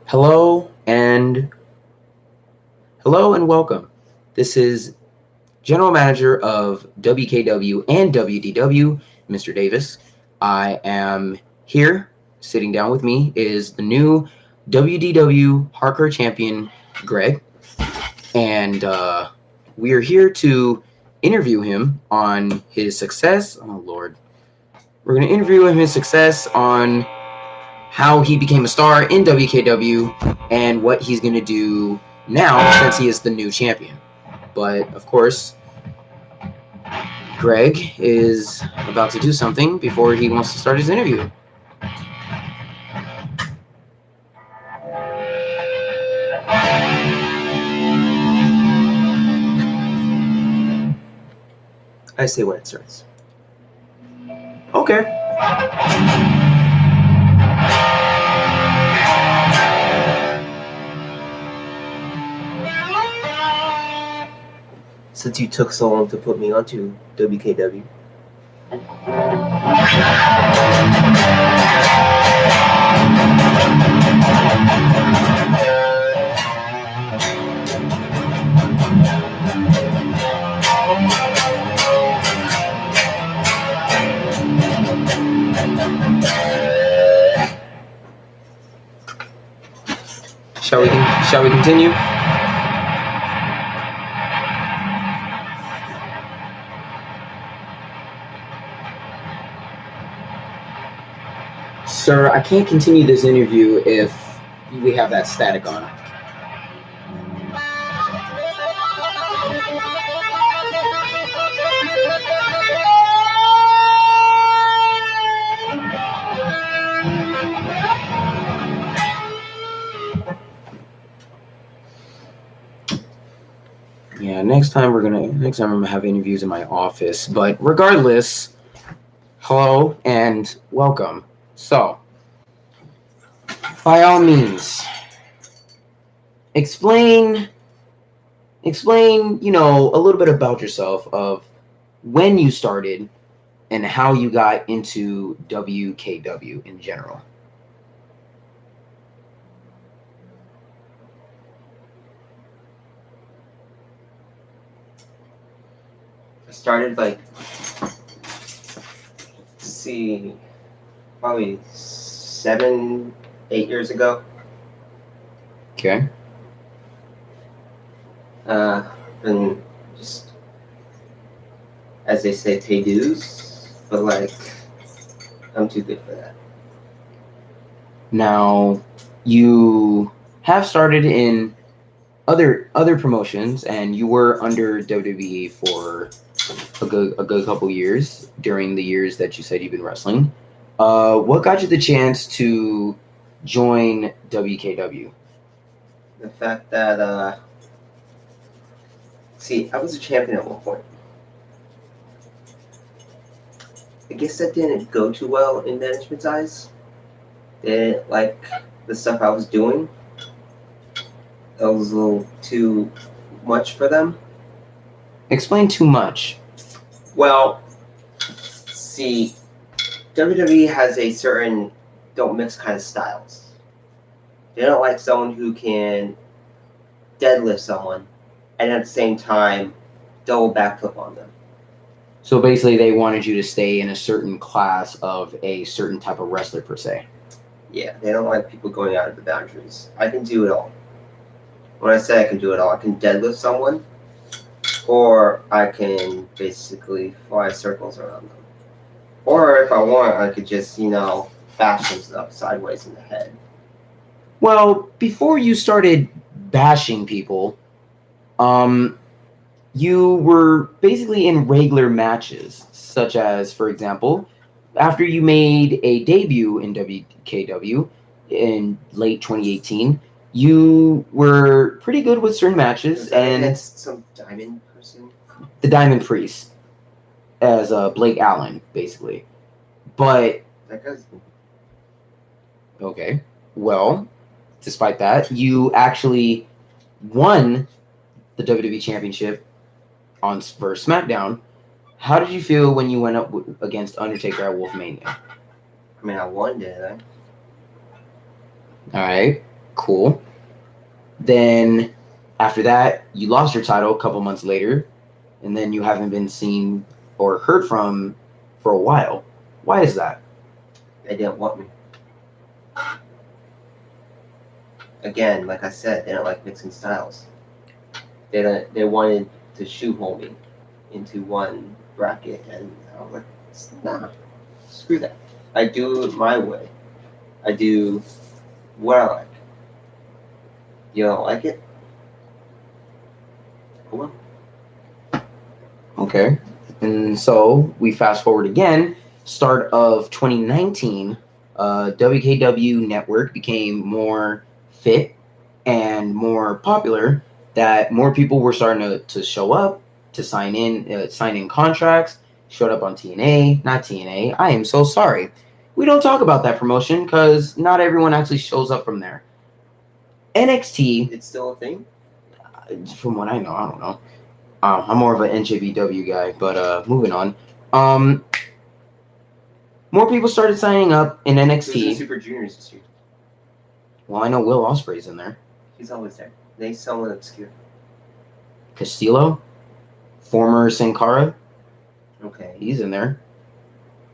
Hello and hello and welcome. This is General Manager of WKW and WDW, Mr. Davis. I am here. Sitting down with me is the new WDW Hardcore Champion, Greg, and we are here to interview him on his success. Oh Lord, we're going to interview him his success on how he became a star in WKW and what he's going to do now since he is the new champion. But of course, Greg is about to do something before he wants to start his interview. I say when it starts. Okay. Since you took so long to put me onto WKW. Shall we continue? Sir, I can't continue this interview if we have that static on. Yeah, next time I'm gonna have interviews in my office. But regardless, hello and welcome. So, by all means, explain, a little bit about yourself, of when you started and how you got into WKW in general. I started probably 7, 8 years ago. Okay. And just, as they say, pay dues, but I'm too good for that. Now, you have started in other promotions, and you were under WWE for a good couple years during the years that you said you've been wrestling. What got you the chance to join WKW? The fact that, I was a champion at one point. I guess that didn't go too well in management's eyes. They didn't like the stuff I was doing. That was a little too much for them. Explain too much. Well, WWE has a certain don't mix kind of styles. They don't like someone who can deadlift someone and at the same time double backflip on them. So basically, they wanted you to stay in a certain class of a certain type of wrestler, per se. Yeah, they don't like people going out of the boundaries. I can do it all. When I say I can do it all, I can deadlift someone, or I can basically fly circles around them. Or if I want, I could just, bash them up sideways in the head. Well, before you started bashing people, you were basically in regular matches, such as, for example, after you made a debut in WKW in late 2018, you were pretty good with certain matches, and against some diamond person. The Diamond Priest, as Blake Allen, basically. But that guy's okay. Well, despite that, you actually won the WWE Championship on first SmackDown. How did you feel when you went up against Undertaker at Wolfmania? I mean, I won, didn't I? All right, Cool. Then after that, you lost your title a couple months later, and then you haven't been seen or heard from for a while. Why is that? They didn't want me. Again, like I said, they don't like mixing styles. They wanted to shoehorn me into one bracket, and I was like, nah, screw that. I do it my way. I do what I like. You don't like it? Cool. Okay. And so we fast forward again, start of 2019, WKW Network became more fit and more popular, that more people were starting to show up to sign in contracts, showed up on TNA, not TNA. I am so sorry. We don't talk about that promotion because not everyone actually shows up from there. NXT, It's still a thing? from what I know, I don't know. I'm more of an NJBW guy, but moving on. More people started signing up in Who's in NXT. Super Juniors this year? Well, I know Will Ospreay's in there. He's always there. They someone obscure. Castillo, former Sin Cara, Okay. he's in there.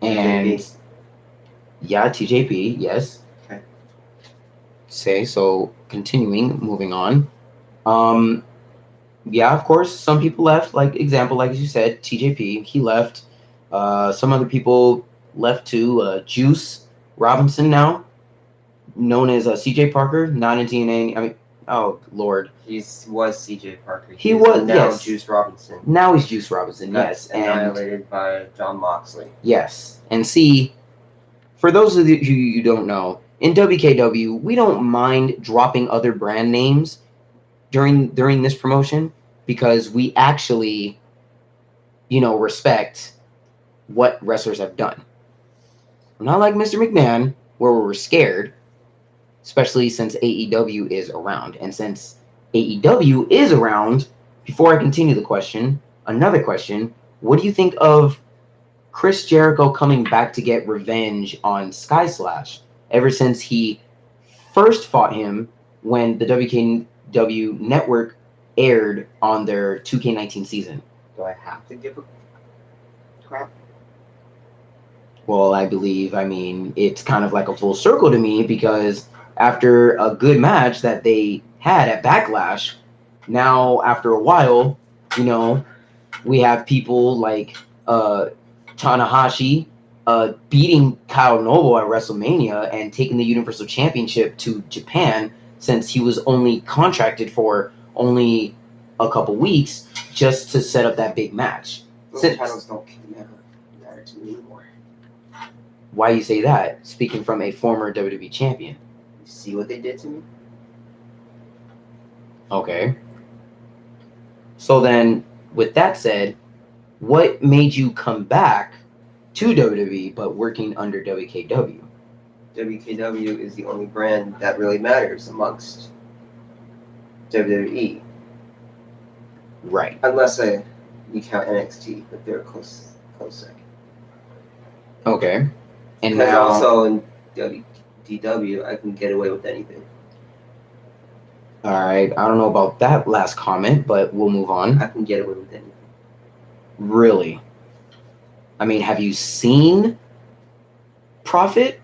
And TJP. yeah, TJP, yes. Okay. So continuing, moving on. Yeah, of course, some people left. Like example, like you said, TJP, he left. Some other people left too. Juice Robinson now, known as CJ Parker, not in TNA. I mean, oh Lord, He was CJ Parker. He was, now yes. Juice Robinson. Now he's Juice Robinson, Got yes, annihilated by John Moxley. Yes, and see, for those of you who don't know, in WKW, we don't mind dropping other brand names during this promotion because we actually, respect what wrestlers have done. We're not like Mr. McMahon, where we're scared, especially since AEW is around. And since AEW is around, before I continue the question, another question, what do you think of Chris Jericho coming back to get revenge on Sky Slash ever since he first fought him when the WKW Network aired on their 2K19 season? Do I have to give a crap? Well, I mean, it's kind of like a full circle to me because after a good match that they had at Backlash, now after a while, we have people like Tanahashi beating Kyle Noble at WrestleMania and taking the Universal Championship to Japan since he was only contracted for only a couple weeks just to set up that big match. Those titles don't matter to me anymore. Why you say that? Speaking from a former WWE champion. You see what they did to me? Okay. So then, with that said, what made you come back to WWE but working under WKW? WKW is the only brand that really matters amongst WWE. Right. Unless you count NXT, but they're a close second. Okay. And because now, also in WDW, I can get away with anything. All right. I don't know about that last comment, but we'll move on. I can get away with anything. Really? I mean, have you seen Prophet?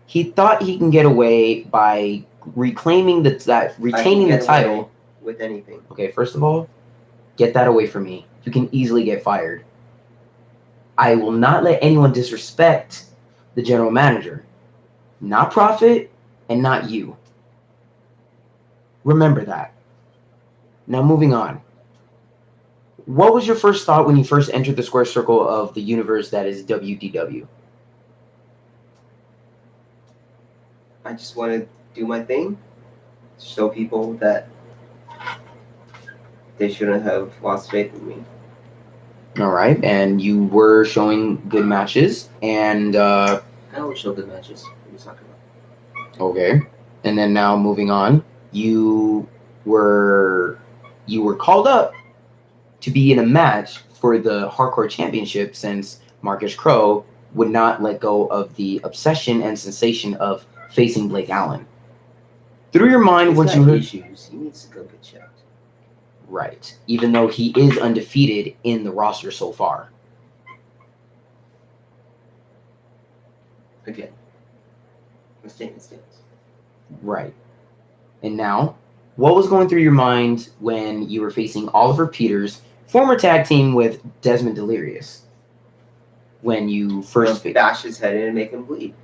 He thought he can get away by retaining the title with anything. Okay, first of all, get that away from me. You can easily get fired. I will not let anyone disrespect the general manager. Not Prophet and not you. Remember that. Now moving on. What was your first thought when you first entered the square circle of the universe that is WDW? I just want to do my thing. Show people that they shouldn't have lost faith in me. All right, and you were showing good matches, and I always show good matches. What are you talking about? Okay, and then now moving on, you were called up to be in a match for the Hardcore Championship since Marcus Crowe would not let go of the obsession and sensation of facing Blake Allen. through your mind He's what got you heard. issues. He needs to go get checked. Right. Even though he is undefeated in the roster so far. Again, the statement stands. Right. And now, what was going through your mind when you were facing Oliver Peters, former tag team with Desmond Delirious? When you first bash his head in and make him bleed.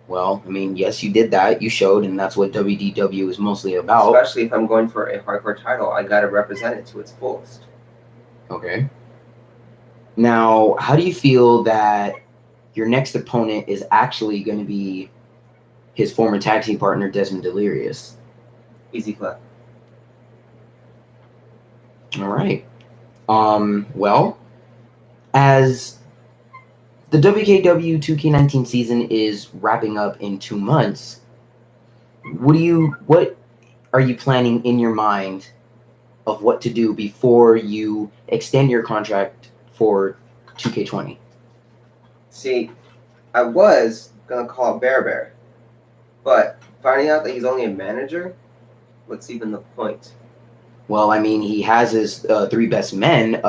Well, I mean, yes, you did that. You showed, and that's what WDW is mostly about. Especially if I'm going for a hardcore title, I got to represent it to its fullest. Okay. Now, how do you feel that your next opponent is actually going to be his former tag team partner, Desmond Delirious? Easy clap. All right. Well, as the WKW 2K19 season is wrapping up in 2 months, what are you planning in your mind of what to do before you extend your contract for 2K20? See, I was going to call it Bear, but finding out that he's only a manager, what's even the point? Well, I mean, he has his 3 best men,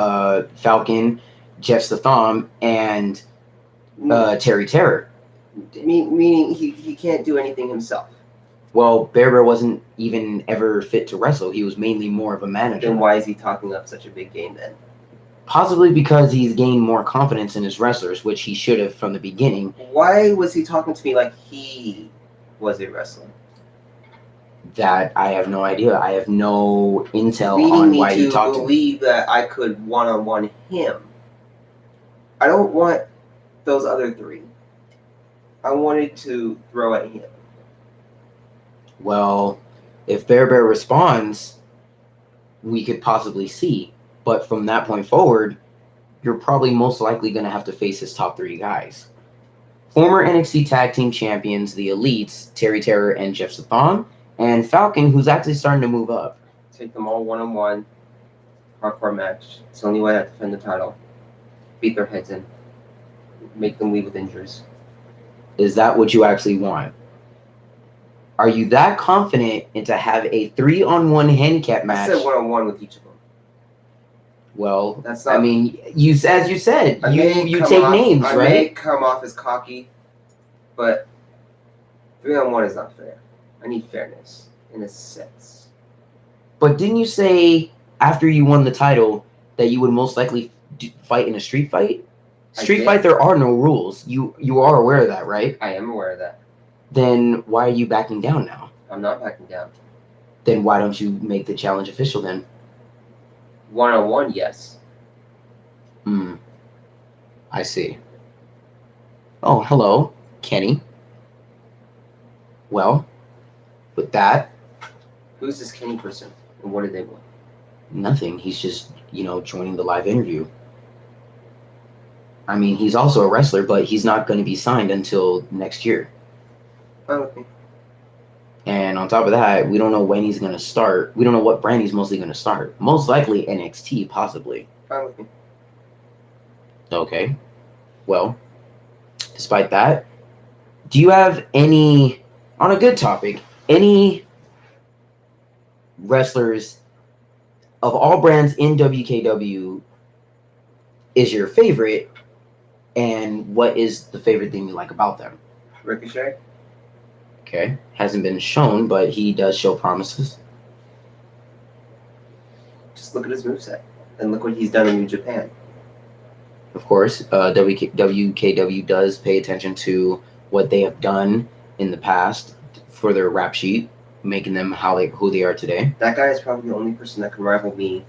Falcon, Jeff Statham, and Terry Terror. Meaning he can't do anything himself. Well, Bear wasn't even ever fit to wrestle. He was mainly more of a manager. Then why is he talking up such a big game then? Possibly because he's gained more confidence in his wrestlers, which he should have from the beginning. Why was he talking to me like he was a wrestler? That I have no idea. I have no intel Leading on me why he to talked to me. believe that I could one-on-one him. I don't want those other 3. I wanted to throw at him. Well, if Bear responds, we could possibly see. But from that point forward, you're probably most likely going to have to face his top 3 guys. Former NXT Tag Team Champions, the Elites, Terry Terror and Jeff Statham, and Falcon, who's actually starting to move up. Take them all one-on-one. Hardcore match. It's the only way I defend the title. Beat their heads in. Make them leave with injuries. Is that what you actually want? Are you that confident to have a 3-on-1 handicap match? I said one-on-one with each of them. Well, that's not, I mean, as you said, you take names, right? I may come off as cocky, but 3-on-1 is not fair. I need fairness in a sense. But didn't you say after you won the title that you would most likely fight in a street fight? Street fight, there are no rules. You are aware of that, right? I am aware of that. Then why are you backing down now? I'm not backing down. Then why don't you make the challenge official then? One-on-one, yes. I see. Oh, hello, Kenny. Well, with that... Who's this Kenny person, and what did they want? Nothing. He's just, joining the live interview. I mean, he's also a wrestler, but he's not going to be signed until next year. Okay. And on top of that, we don't know when he's going to start. We don't know what brand he's mostly going to start. Most likely NXT, possibly. Okay. Okay. Well, despite that, do you have any, on a good topic, any wrestlers of all brands in WKW is your favorite, and what is the favorite thing you like about them? Ricochet. Okay. Hasn't been shown, but he does show promises. Just look at his moveset, and look what he's done in New Japan. Of course, WKW does pay attention to what they have done in the past for their rap sheet, making them who they are today. That guy is probably the only person that can rival me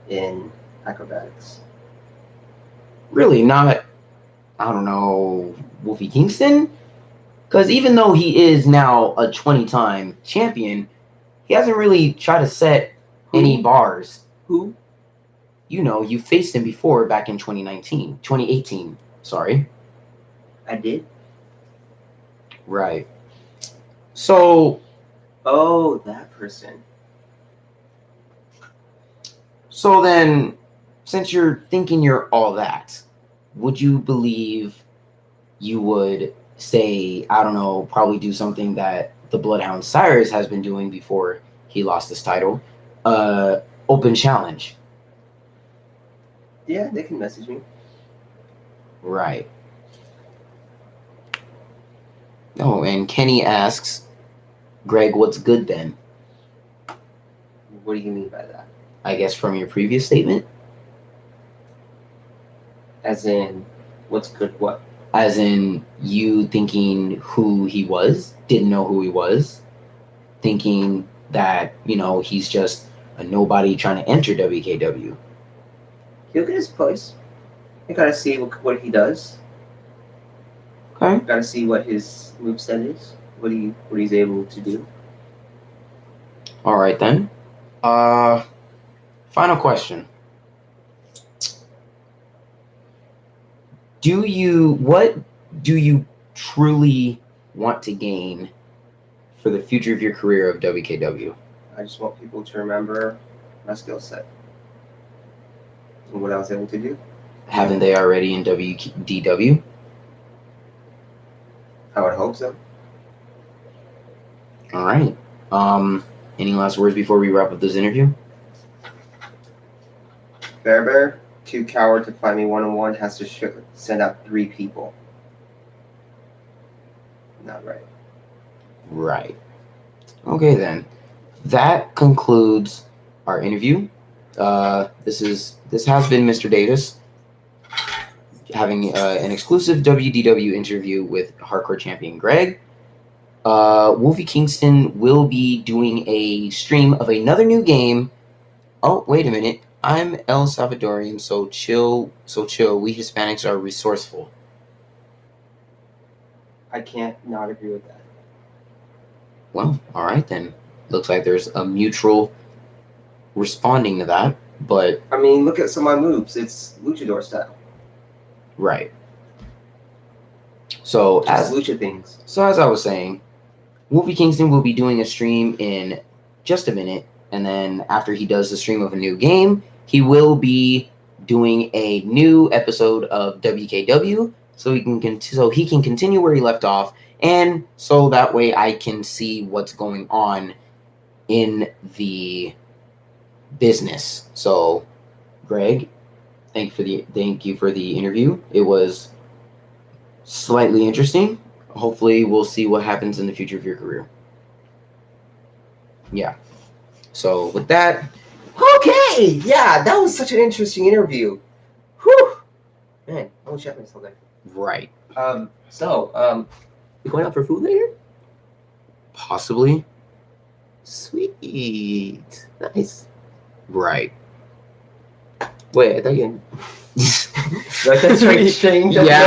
in acrobatics. Really, not, I don't know, Wolfie Kingston? Because even though he is now a 20-time champion, he hasn't really tried to set any bars. Who? You faced him before back in 2018, sorry. I did? Right. So... Oh, that person. So then, since you're thinking you're all that, would you believe you would say, I don't know, probably do something that the Bloodhound Cyrus has been doing before he lost his title, open challenge. Yeah, they can message me. Right. Oh, and Kenny asks, Greg, what's good then? What do you mean by that? I guess from your previous statement. As in, what's good what? As in you thinking who he was, didn't know who he was, thinking that, he's just a nobody trying to enter WKW. He'll get his place. You gotta see what he does. Okay. Gotta see what his moveset is. What he's able to do. All right then. Final question. What do you truly want to gain for the future of your career of WKW? I just want people to remember my skill set and what I was able to do. Haven't they already in WDW? I would hope so. All right. Any last words before we wrap up this interview? Bear, too coward to fight me one-on-one, has to send out 3 people. Not right. Right. Okay then. That concludes our interview. This has been Mr. Davis having an exclusive WDW interview with Hardcore Champion Greg. Wolfie Kingston will be doing a stream of another new game. Oh, wait a minute. I'm El Salvadorian, so chill. We Hispanics are resourceful. I can't not agree with that. Well, all right then. Looks like there's a mutual responding to that, but... I mean, look at some of my moves. It's luchador style. Right. So Just lucha things. So as I was saying, Wolfie Kingston will be doing a stream in just a minute, and then after he does the stream of a new game, he will be doing a new episode of WKW, so he can continue where he left off, and so that way I can see what's going on in the business. So, Greg, thank you for the interview. It was slightly interesting. Hopefully, we'll see what happens in the future of your career. Yeah. So with that, okay, yeah, that was such an interesting interview. Whew, man, I wish I had something. Right. We going out for food later? Possibly. Sweet, nice. Right. Wait, I thought you. Like that's very strange. Yeah.